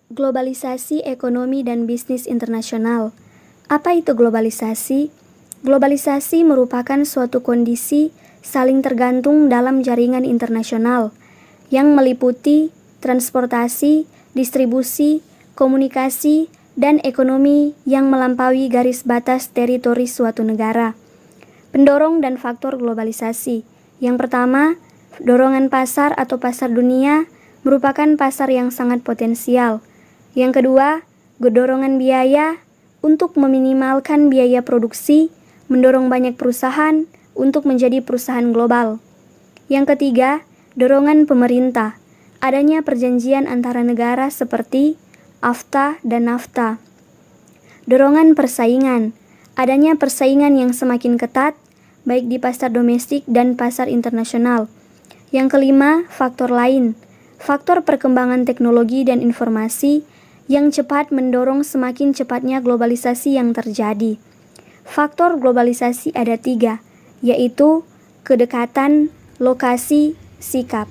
Globalisasi ekonomi dan bisnis internasional. Apa itu globalisasi? Globalisasi merupakan suatu kondisi saling tergantung dalam jaringan internasional yang meliputi transportasi, distribusi, komunikasi, dan ekonomi yang melampaui garis batas teritori suatu negara. Pendorong dan faktor globalisasi. Yang pertama, dorongan pasar atau pasar dunia merupakan pasar yang sangat potensial. Yang kedua, dorongan biaya untuk meminimalkan biaya produksi, mendorong banyak perusahaan untuk menjadi perusahaan global. Yang ketiga, dorongan pemerintah. Adanya perjanjian antara negara seperti AFTA dan NAFTA. Dorongan persaingan. Adanya persaingan yang semakin ketat, baik di pasar domestik dan pasar internasional. Yang kelima, faktor lain. Faktor perkembangan teknologi dan informasi yang cepat mendorong semakin cepatnya globalisasi yang terjadi. Faktor globalisasi ada 3, yaitu kedekatan, lokasi, sikap.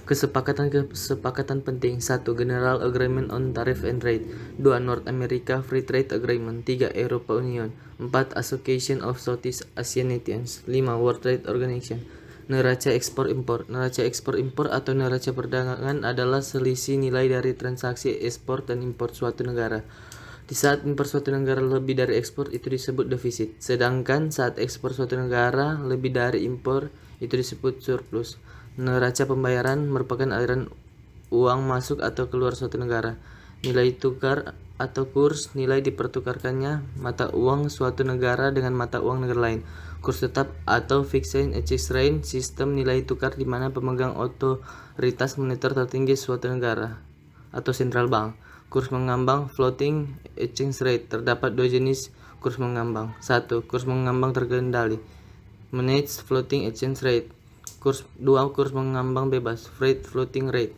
Kesepakatan penting. 1. General Agreement on Tariff and Trade. 2. North America Free Trade Agreement. 3. Europa Union. 4. Association of Southeast Asian Nations. 5. World Trade Organization. Neraca ekspor-impor. Neraca ekspor-impor atau neraca perdagangan adalah selisih nilai dari transaksi ekspor dan impor suatu negara. Di saat impor suatu negara lebih dari ekspor, itu disebut defisit. Sedangkan saat ekspor suatu negara lebih dari impor, itu disebut surplus. Neraca pembayaran merupakan aliran uang masuk atau keluar suatu negara. Nilai tukar atau kurs, nilai dipertukarkannya mata uang suatu negara dengan mata uang negara lain. Kurs tetap atau fixed exchange rate, sistem nilai tukar di mana pemegang otoritas moneter tertinggi suatu negara atau central bank. Kurs mengambang floating exchange rate. Terdapat 2 jenis kurs mengambang. 1. Kurs mengambang terkendali, managed floating exchange rate. 2. Kurs mengambang bebas, free floating rate.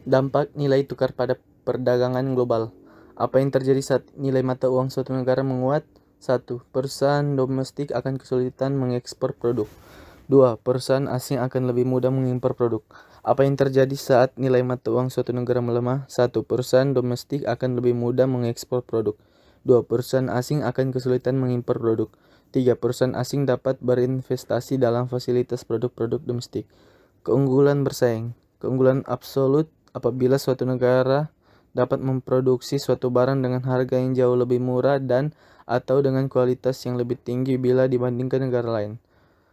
Dampak nilai tukar pada perdagangan global. Apa yang terjadi saat nilai mata uang suatu negara menguat? 1. Perusahaan domestik akan kesulitan mengekspor produk. 2. Perusahaan asing akan lebih mudah mengimpor produk. Apa yang terjadi saat nilai mata uang suatu negara melemah? 1. Perusahaan domestik akan lebih mudah mengekspor produk. 2. Perusahaan asing akan kesulitan mengimpor produk. 3. Perusahaan asing dapat berinvestasi dalam fasilitas produk-produk domestik. Keunggulan bersaing. Keunggulan absolut apabila suatu negara dapat memproduksi suatu barang dengan harga yang jauh lebih murah dan atau dengan kualitas yang lebih tinggi bila dibandingkan negara lain.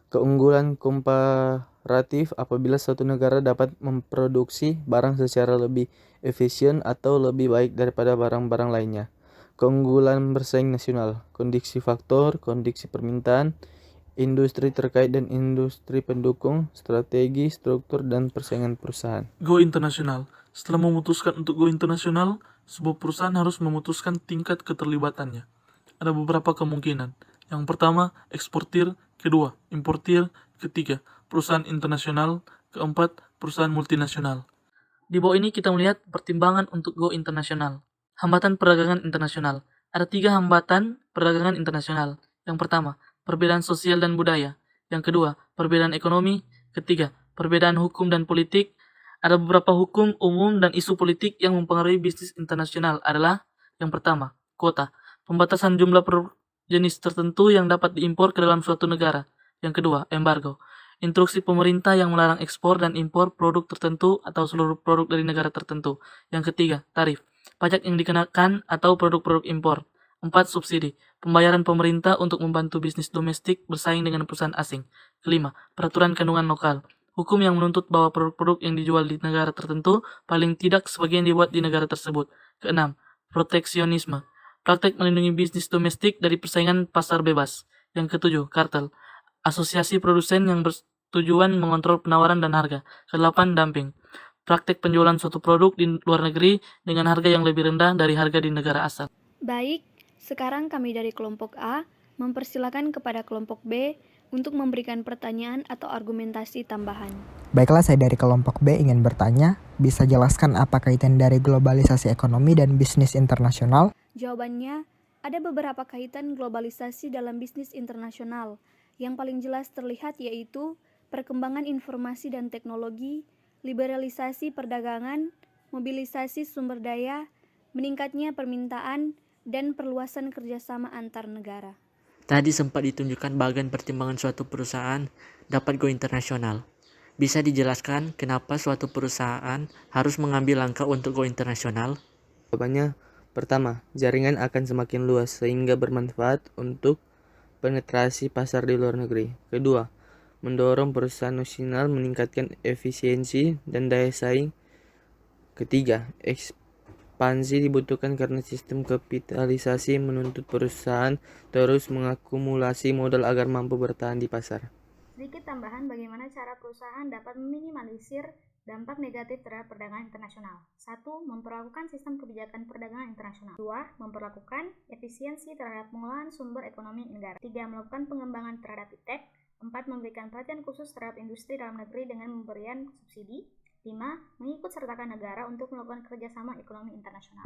Keunggulan komparatif apabila suatu negara dapat memproduksi barang secara lebih efisien atau lebih baik daripada barang-barang lainnya. Keunggulan bersaing nasional. Kondisi faktor, kondisi permintaan, industri terkait dan industri pendukung, strategi, struktur, dan persaingan perusahaan. Go internasional. Setelah memutuskan untuk go internasional, sebuah perusahaan harus memutuskan tingkat keterlibatannya. Ada beberapa kemungkinan. Yang pertama, eksportir. Kedua, importir. Ketiga, perusahaan internasional. Keempat, perusahaan multinasional. Di bawah ini kita melihat pertimbangan untuk go internasional. Hambatan perdagangan internasional. Ada 3 hambatan perdagangan internasional. Yang pertama, perbedaan sosial dan budaya. Yang kedua, perbedaan ekonomi. Ketiga, perbedaan hukum dan politik. Ada beberapa hukum umum dan isu politik yang mempengaruhi bisnis internasional adalah yang pertama, kuota. Pembatasan jumlah jenis tertentu yang dapat diimpor ke dalam suatu negara. Yang kedua, embargo. Instruksi pemerintah yang melarang ekspor dan impor produk tertentu atau seluruh produk dari negara tertentu. Yang ketiga, tarif. Pajak yang dikenakan atau produk-produk impor. 4. Subsidi. Pembayaran pemerintah untuk membantu bisnis domestik bersaing dengan perusahaan asing. Kelima, peraturan kandungan lokal. Hukum yang menuntut bahwa produk-produk yang dijual di negara tertentu paling tidak sebagian dibuat di negara tersebut. Keenam, proteksionisme. Praktek melindungi bisnis domestik dari persaingan pasar bebas. Yang ketujuh, kartel. Asosiasi produsen yang bertujuan mengontrol penawaran dan harga. Kedelapan, dumping. Praktek penjualan suatu produk di luar negeri dengan harga yang lebih rendah dari harga di negara asal. Baik, sekarang kami dari kelompok A mempersilakan kepada kelompok B untuk memberikan pertanyaan atau argumentasi tambahan. Baiklah, saya dari kelompok B ingin bertanya, bisa jelaskan apa kaitan dari globalisasi ekonomi dan bisnis internasional? Jawabannya, ada beberapa kaitan globalisasi dalam bisnis internasional. Yang paling jelas terlihat yaitu perkembangan informasi dan teknologi, liberalisasi perdagangan, mobilisasi sumber daya, meningkatnya permintaan, dan perluasan kerjasama antar negara. Tadi sempat ditunjukkan bagian pertimbangan suatu perusahaan dapat go internasional. Bisa dijelaskan kenapa suatu perusahaan harus mengambil langkah untuk go internasional? Jawabannya, pertama, jaringan akan semakin luas sehingga bermanfaat untuk penetrasi pasar di luar negeri. Kedua, mendorong perusahaan nasional meningkatkan efisiensi dan daya saing. Ketiga, ekspansi dibutuhkan karena sistem kapitalisasi menuntut perusahaan terus mengakumulasi modal agar mampu bertahan di pasar. Sedikit tambahan bagaimana cara perusahaan dapat meminimalisir dampak negatif terhadap perdagangan internasional. 1. Memperlakukan sistem kebijakan perdagangan internasional. 2. Memperlakukan efisiensi terhadap pengelolaan sumber ekonomi negara. 3. Melakukan pengembangan terhadap iptek. 4. Memberikan perhatian khusus terhadap industri dalam negeri dengan pemberian subsidi. 5. Mengikut sertakan negara untuk melakukan kerjasama ekonomi internasional.